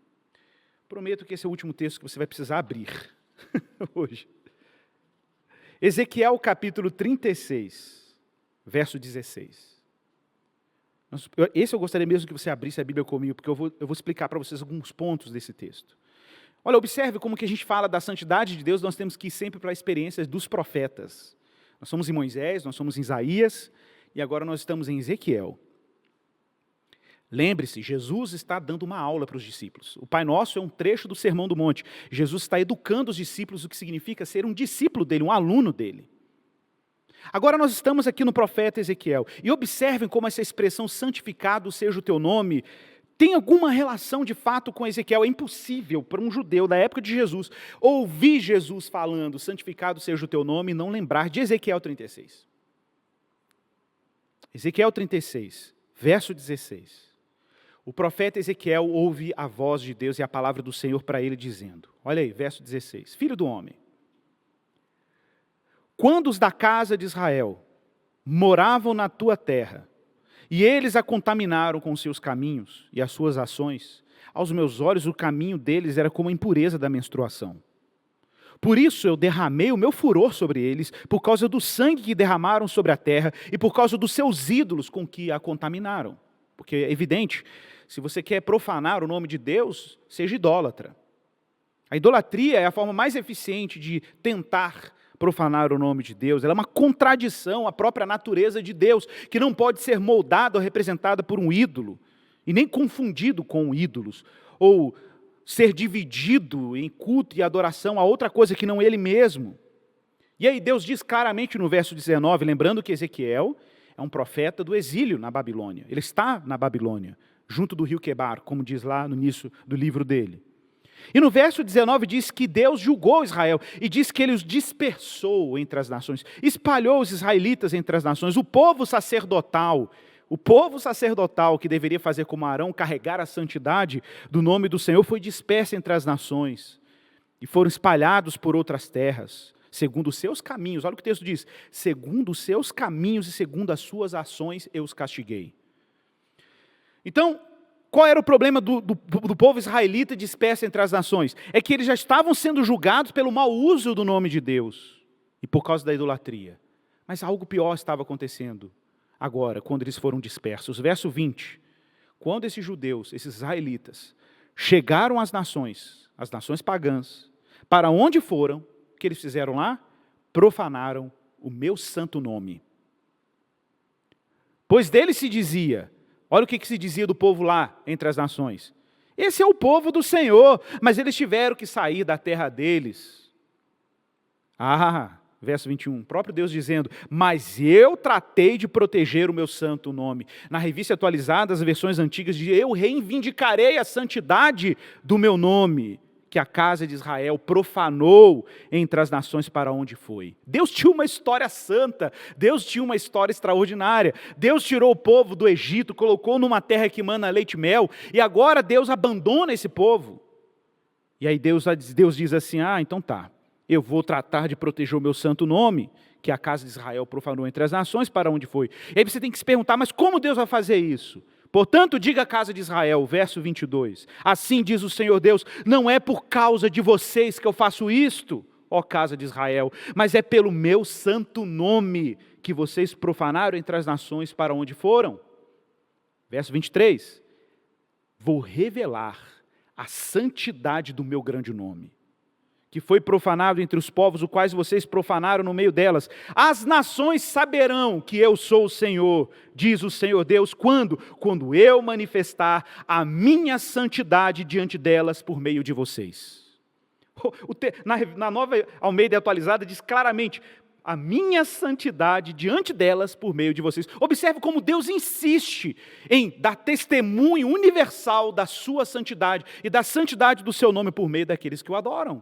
Prometo que esse é o último texto que você vai precisar abrir hoje. Ezequiel capítulo 36, verso 16. Esse eu gostaria mesmo que você abrisse a Bíblia comigo, porque eu vou explicar para vocês alguns pontos desse texto. Olha, observe como que a gente fala da santidade de Deus, nós temos que ir sempre para a experiência dos profetas. Nós somos em Moisés, nós somos em Isaías, e agora nós estamos em Ezequiel. Lembre-se, Jesus está dando uma aula para os discípulos. O Pai Nosso é um trecho do Sermão do Monte. Jesus está educando os discípulos, o que significa ser um discípulo dele, um aluno dele. Agora nós estamos aqui no profeta Ezequiel, e observem como essa expressão santificado seja o teu nome, tem alguma relação de fato com Ezequiel. É impossível para um judeu da época de Jesus ouvir Jesus falando, santificado seja o teu nome, e não lembrar de Ezequiel 36. Ezequiel 36, verso 16. O profeta Ezequiel ouve a voz de Deus e a palavra do Senhor para ele dizendo, olha aí, verso 16, filho do homem, quando os da casa de Israel moravam na tua terra, e eles a contaminaram com os seus caminhos e as suas ações, aos meus olhos o caminho deles era como a impureza da menstruação. Por isso eu derramei o meu furor sobre eles, por causa do sangue que derramaram sobre a terra, e por causa dos seus ídolos com que a contaminaram. Porque é evidente, se você quer profanar o nome de Deus, seja idólatra. A idolatria é a forma mais eficiente de tentar profanar o nome de Deus. Ela é uma contradição à própria natureza de Deus, que não pode ser moldada ou representada por um ídolo, e nem confundido com ídolos, ou ser dividido em culto e adoração a outra coisa que não Ele mesmo. E aí Deus diz claramente no verso 19, lembrando que Ezequiel é um profeta do exílio na Babilônia. Ele está na Babilônia, junto do rio Quebar, como diz lá no início do livro dele. E no verso 19 diz que Deus julgou Israel e diz que Ele os dispersou entre as nações, espalhou os israelitas entre as nações, o povo sacerdotal que deveria fazer como Arão, carregar a santidade do nome do Senhor, foi disperso entre as nações e foram espalhados por outras terras, segundo os seus caminhos. Olha o que o texto diz: segundo os seus caminhos e segundo as suas ações eu os castiguei. Então, qual era o problema do povo israelita disperso entre as nações? É que eles já estavam sendo julgados pelo mau uso do nome de Deus e por causa da idolatria. Mas algo pior estava acontecendo agora, quando eles foram dispersos. Verso 20. Quando esses judeus, esses israelitas, chegaram às nações pagãs, para onde foram, o que eles fizeram lá? Profanaram o meu santo nome. Pois dele se dizia, olha o que se dizia do povo lá entre as nações: esse é o povo do Senhor, mas eles tiveram que sair da terra deles. Verso 21, o próprio Deus dizendo: mas eu tratei de proteger o meu santo nome. Na revista atualizada, as versões antigas dizem: eu reivindicarei a santidade do meu nome, que a casa de Israel profanou entre as nações para onde foi. Deus tinha uma história santa, Deus tinha uma história extraordinária. Deus tirou o povo do Egito, colocou numa terra que mana leite e mel, e agora Deus abandona esse povo. E aí Deus diz assim: então tá, eu vou tratar de proteger o meu santo nome, que a casa de Israel profanou entre as nações para onde foi. E aí você tem que se perguntar: mas como Deus vai fazer isso? Portanto, diga à casa de Israel, verso 22, assim diz o Senhor Deus: não é por causa de vocês que eu faço isto, ó casa de Israel, mas é pelo meu santo nome que vocês profanaram entre as nações para onde foram. Verso 23, vou revelar a santidade do meu grande nome, que foi profanado entre os povos, os quais vocês profanaram no meio delas. As nações saberão que eu sou o Senhor, diz o Senhor Deus, quando eu manifestar a minha santidade diante delas por meio de vocês. Na Nova Almeida Atualizada diz claramente: a minha santidade diante delas por meio de vocês. Observe como Deus insiste em dar testemunho universal da sua santidade e da santidade do seu nome por meio daqueles que o adoram.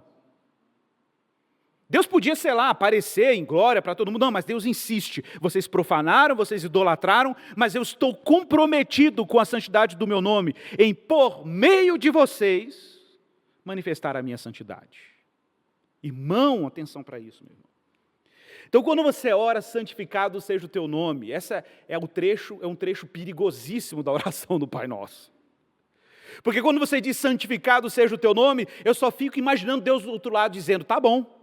Deus podia, aparecer em glória para todo mundo. Não, mas Deus insiste. Vocês profanaram, vocês idolatraram, mas eu estou comprometido com a santidade do meu nome, em por meio de vocês, manifestar a minha santidade. Irmão, atenção para isso, meu irmão. Então, quando você ora, santificado seja o teu nome, essa é um trecho perigosíssimo da oração do Pai Nosso. Porque quando você diz santificado seja o teu nome, eu só fico imaginando Deus do outro lado dizendo: tá bom.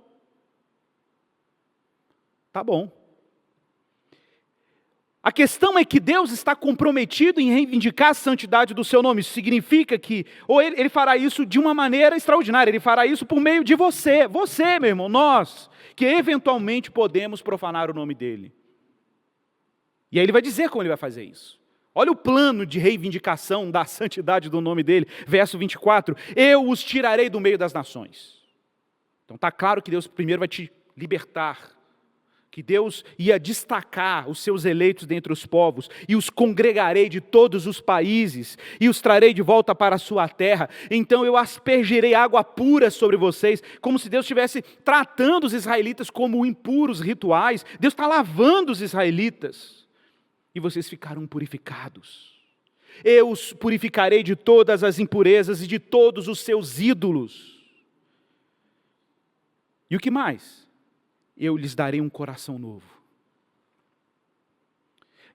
Tá bom. A questão é que Deus está comprometido em reivindicar a santidade do seu nome. Isso significa que, ou ele fará isso de uma maneira extraordinária, ele fará isso por meio de você, meu irmão, nós, que eventualmente podemos profanar o nome dele. E aí ele vai dizer como ele vai fazer isso. Olha o plano de reivindicação da santidade do nome dele, verso 24: eu os tirarei do meio das nações. Então está claro que Deus primeiro vai te libertar, que Deus ia destacar os seus eleitos dentre os povos, e os congregarei de todos os países, e os trarei de volta para a sua terra. Então eu aspergirei água pura sobre vocês, como se Deus estivesse tratando os israelitas como impuros rituais. Deus está lavando os israelitas, e vocês ficarão purificados. Eu os purificarei de todas as impurezas e de todos os seus ídolos. E o que mais? Eu lhes darei um coração novo.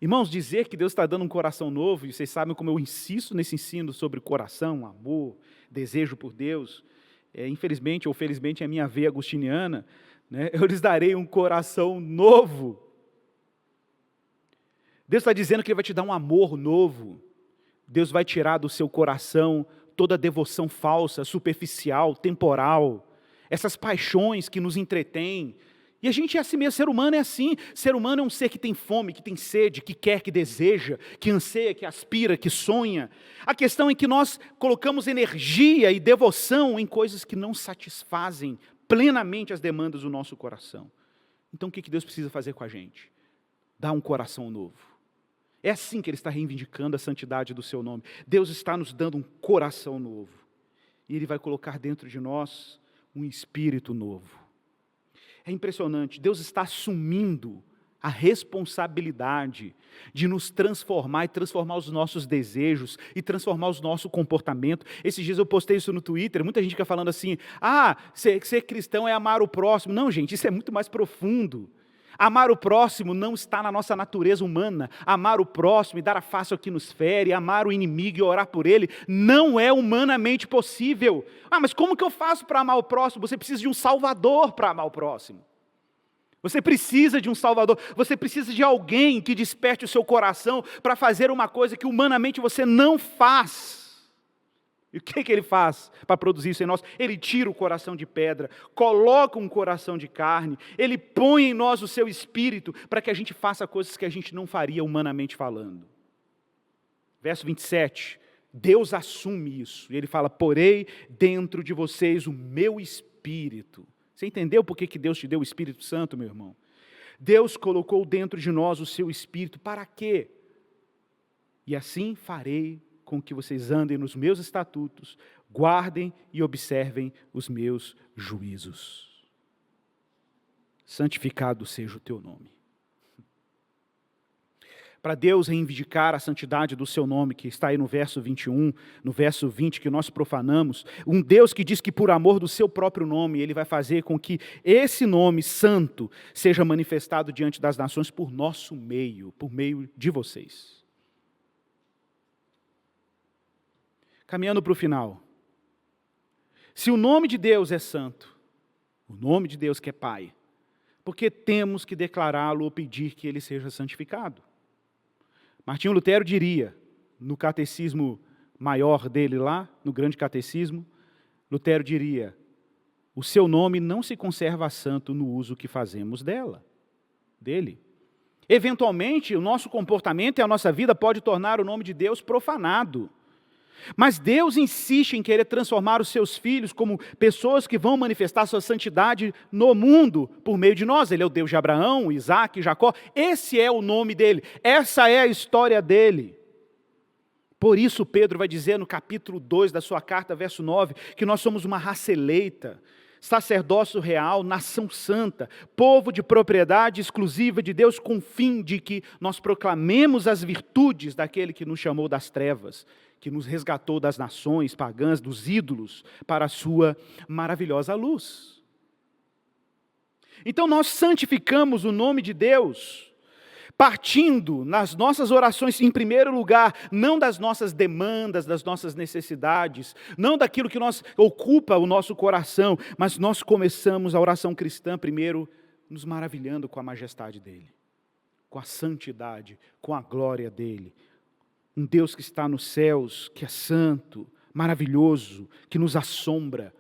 Irmãos, dizer que Deus está dando um coração novo, e vocês sabem como eu insisto nesse ensino sobre coração, amor, desejo por Deus, infelizmente ou felizmente é a minha veia agostiniana, né? Eu lhes darei um coração novo. Deus está dizendo que Ele vai te dar um amor novo. Deus vai tirar do seu coração toda devoção falsa, superficial, temporal, essas paixões que nos entretêm. E a gente é assim mesmo, ser humano é assim. Ser humano é um ser que tem fome, que tem sede, que quer, que deseja, que anseia, que aspira, que sonha. A questão é que nós colocamos energia e devoção em coisas que não satisfazem plenamente as demandas do nosso coração. Então o que Deus precisa fazer com a gente? Dar um coração novo. É assim que Ele está reivindicando a santidade do seu nome. Deus está nos dando um coração novo. E Ele vai colocar dentro de nós um espírito novo. É impressionante, Deus está assumindo a responsabilidade de nos transformar e transformar os nossos desejos e transformar o nosso comportamento. Esses dias eu postei isso no Twitter, muita gente fica falando assim, ser cristão é amar o próximo. Não, gente, isso é muito mais profundo. Amar o próximo não está na nossa natureza humana. Amar o próximo e dar a face ao que nos fere, amar o inimigo e orar por ele, não é humanamente possível. Mas como que eu faço para amar o próximo? Você precisa de um salvador para amar o próximo. Você precisa de um salvador, você precisa de alguém que desperte o seu coração para fazer uma coisa que humanamente você não faz. E o que Ele faz para produzir isso em nós? Ele tira o coração de pedra, coloca um coração de carne, Ele põe em nós o seu espírito para que a gente faça coisas que a gente não faria humanamente falando. Verso 27, Deus assume isso, e Ele fala, porei dentro de vocês o meu espírito. Você entendeu por que Deus te deu o Espírito Santo, meu irmão? Deus colocou dentro de nós o seu espírito, para quê? E assim farei com que vocês andem nos meus estatutos, guardem e observem os meus juízos. Santificado seja o teu nome. Para Deus reivindicar a santidade do seu nome, que está aí no verso 21, no verso 20, que nós profanamos, um Deus que diz que por amor do seu próprio nome, Ele vai fazer com que esse nome santo seja manifestado diante das nações por nosso meio, por meio de vocês. Caminhando para o final. Se o nome de Deus é santo, o nome de Deus que é Pai, por que temos que declará-lo ou pedir que Ele seja santificado? Martinho Lutero diria, no catecismo maior dele lá, no grande catecismo, Lutero diria, o seu nome não se conserva santo no uso que fazemos dele. Eventualmente, o nosso comportamento e a nossa vida pode tornar o nome de Deus profanado. Mas Deus insiste em querer transformar os seus filhos como pessoas que vão manifestar sua santidade no mundo por meio de nós. Ele é o Deus de Abraão, Isaac, Jacó. Esse é o nome dele. Essa é a história dele. Por isso Pedro vai dizer no capítulo 2 da sua carta, verso 9, que nós somos uma raça eleita, sacerdócio real, nação santa, povo de propriedade exclusiva de Deus, com o fim de que nós proclamemos as virtudes daquele que nos chamou das trevas, que nos resgatou das nações pagãs, dos ídolos, para a sua maravilhosa luz. Então nós santificamos o nome de Deus, partindo nas nossas orações, em primeiro lugar, não das nossas demandas, das nossas necessidades, não daquilo que ocupa o nosso coração, mas nós começamos a oração cristã primeiro nos maravilhando com a majestade dEle, com a santidade, com a glória dEle. Um Deus que está nos céus, que é santo, maravilhoso, que nos assombra,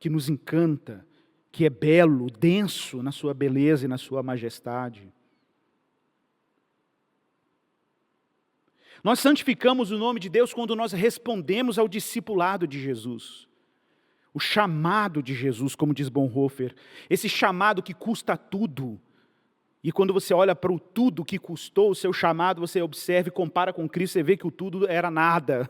que nos encanta, que é belo, denso na sua beleza e na sua majestade. Nós santificamos o nome de Deus quando nós respondemos ao discipulado de Jesus. O chamado de Jesus, como diz Bonhoeffer, esse chamado que custa tudo. E quando você olha para o tudo que custou o seu chamado, você observa e compara com Cristo, você vê que o tudo era nada.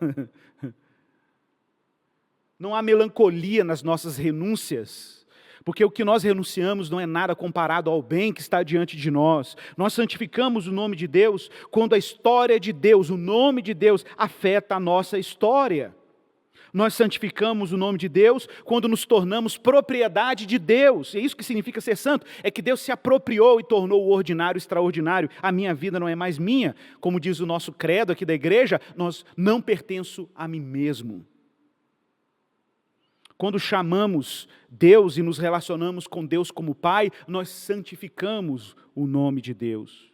Não há melancolia nas nossas renúncias, porque o que nós renunciamos não é nada comparado ao bem que está diante de nós. Nós santificamos o nome de Deus quando a história de Deus, o nome de Deus, afeta a nossa história. Nós santificamos o nome de Deus quando nos tornamos propriedade de Deus. É isso que significa ser santo, é que Deus se apropriou e tornou o ordinário extraordinário. A minha vida não é mais minha. Como diz o nosso credo aqui da igreja, nós não pertenço a mim mesmo. Quando chamamos Deus e nos relacionamos com Deus como Pai, nós santificamos o nome de Deus.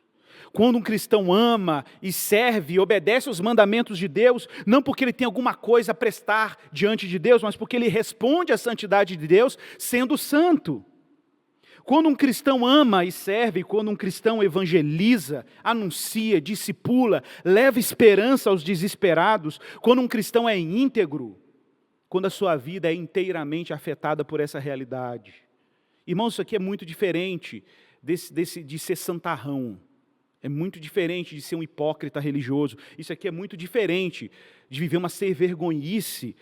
Quando um cristão ama e serve e obedece aos mandamentos de Deus, não porque ele tem alguma coisa a prestar diante de Deus, mas porque ele responde à santidade de Deus sendo santo. Quando um cristão ama e serve, quando um cristão evangeliza, anuncia, discipula, leva esperança aos desesperados, quando um cristão é íntegro, quando a sua vida é inteiramente afetada por essa realidade. Irmãos, isso aqui é muito diferente de ser santarrão. É muito diferente de ser um hipócrita religioso. Isso aqui é muito diferente de viver uma ser-vergonhice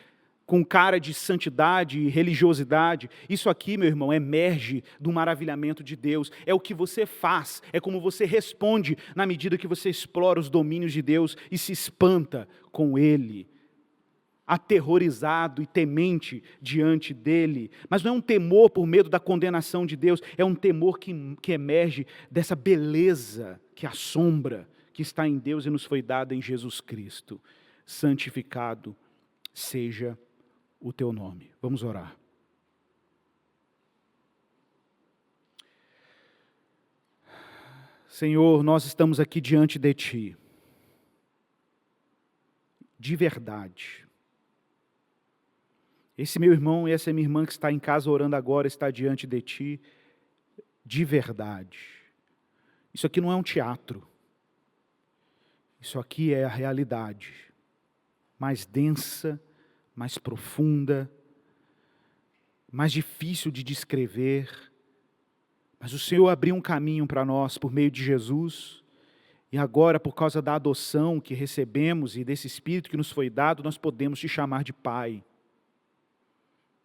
com cara de santidade e religiosidade. Isso aqui, meu irmão, emerge do maravilhamento de Deus. É o que você faz, é como você responde na medida que você explora os domínios de Deus e se espanta com Ele, aterrorizado e temente diante dEle. Mas não é um temor por medo da condenação de Deus, é um temor que emerge dessa beleza que assombra, que está em Deus e nos foi dada em Jesus Cristo. Santificado seja o teu nome. Vamos orar. Senhor, nós estamos aqui diante de Ti, de verdade. Esse meu irmão e essa minha irmã que está em casa orando agora está diante de Ti, de verdade. Isso aqui não é um teatro. Isso aqui é a realidade, mais densa, mais profunda, mais difícil de descrever, mas o Senhor abriu um caminho para nós por meio de Jesus, e agora, por causa da adoção que recebemos e desse Espírito que nos foi dado, nós podemos te chamar de Pai.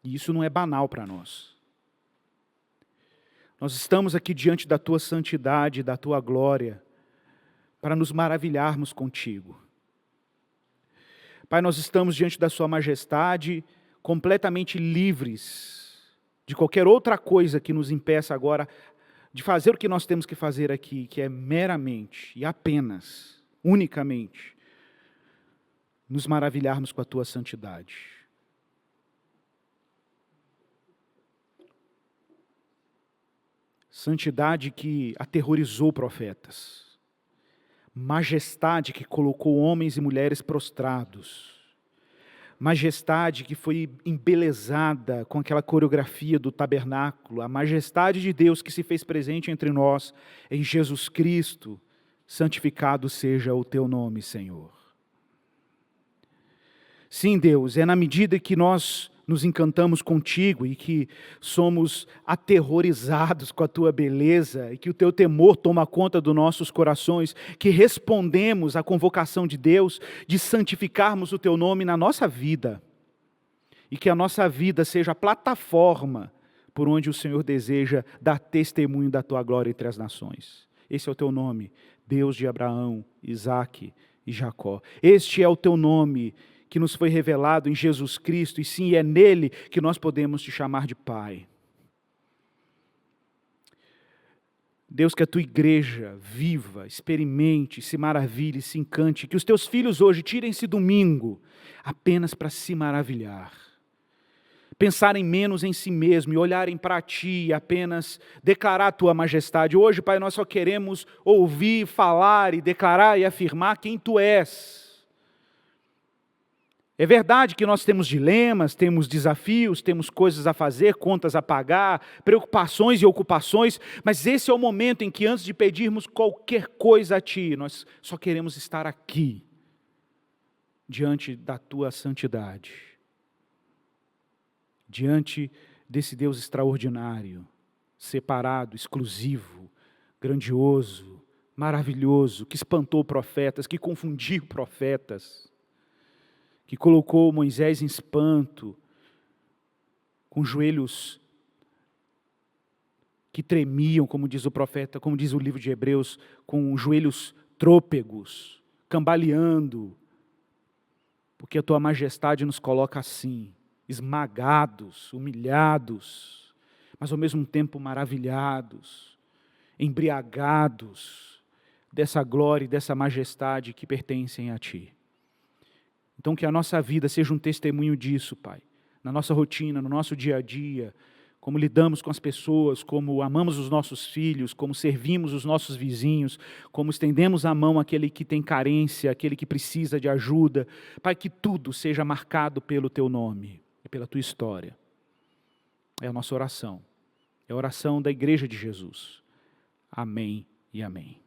E isso não é banal para nós. Nós estamos aqui diante da Tua santidade, da Tua glória, para nos maravilharmos contigo. Pai, nós estamos diante da Sua majestade, completamente livres de qualquer outra coisa que nos impeça agora de fazer o que nós temos que fazer aqui, que é meramente e apenas, unicamente, nos maravilharmos com a Tua santidade. Santidade que aterrorizou profetas. Majestade que colocou homens e mulheres prostrados. Majestade que foi embelezada com aquela coreografia do tabernáculo. A majestade de Deus que se fez presente entre nós em Jesus Cristo. Santificado seja o Teu nome, Senhor. Sim, Deus, é na medida que nós nos encantamos contigo e que somos aterrorizados com a Tua beleza e que o Teu temor toma conta dos nossos corações, que respondemos à convocação de Deus de santificarmos o Teu nome na nossa vida e que a nossa vida seja a plataforma por onde o Senhor deseja dar testemunho da Tua glória entre as nações. Esse é o Teu nome, Deus de Abraão, Isaque e Jacó. Este é o Teu nome que nos foi revelado em Jesus Cristo, e sim, é nele que nós podemos te chamar de Pai. Deus, que a Tua igreja viva, experimente, se maravilhe, se encante, que os Teus filhos hoje tirem esse domingo apenas para se maravilhar, pensarem menos em si mesmo e olharem para Ti e apenas declarar a Tua majestade. Hoje, Pai, nós só queremos ouvir, falar e declarar e afirmar quem Tu és. É verdade que nós temos dilemas, temos desafios, temos coisas a fazer, contas a pagar, preocupações e ocupações, mas esse é o momento em que antes de pedirmos qualquer coisa a Ti, nós só queremos estar aqui, diante da Tua santidade, diante desse Deus extraordinário, separado, exclusivo, grandioso, maravilhoso, que espantou profetas, que confundiu profetas, que colocou Moisés em espanto, com joelhos que tremiam, como diz o profeta, como diz o livro de Hebreus, com joelhos trôpegos, cambaleando, porque a Tua majestade nos coloca assim, esmagados, humilhados, mas ao mesmo tempo maravilhados, embriagados dessa glória e dessa majestade que pertencem a Ti. Então que a nossa vida seja um testemunho disso, Pai, na nossa rotina, no nosso dia a dia, como lidamos com as pessoas, como amamos os nossos filhos, como servimos os nossos vizinhos, como estendemos a mão àquele que tem carência, àquele que precisa de ajuda. Pai, que tudo seja marcado pelo Teu nome e pela Tua história. É a nossa oração. É a oração da Igreja de Jesus. Amém e amém.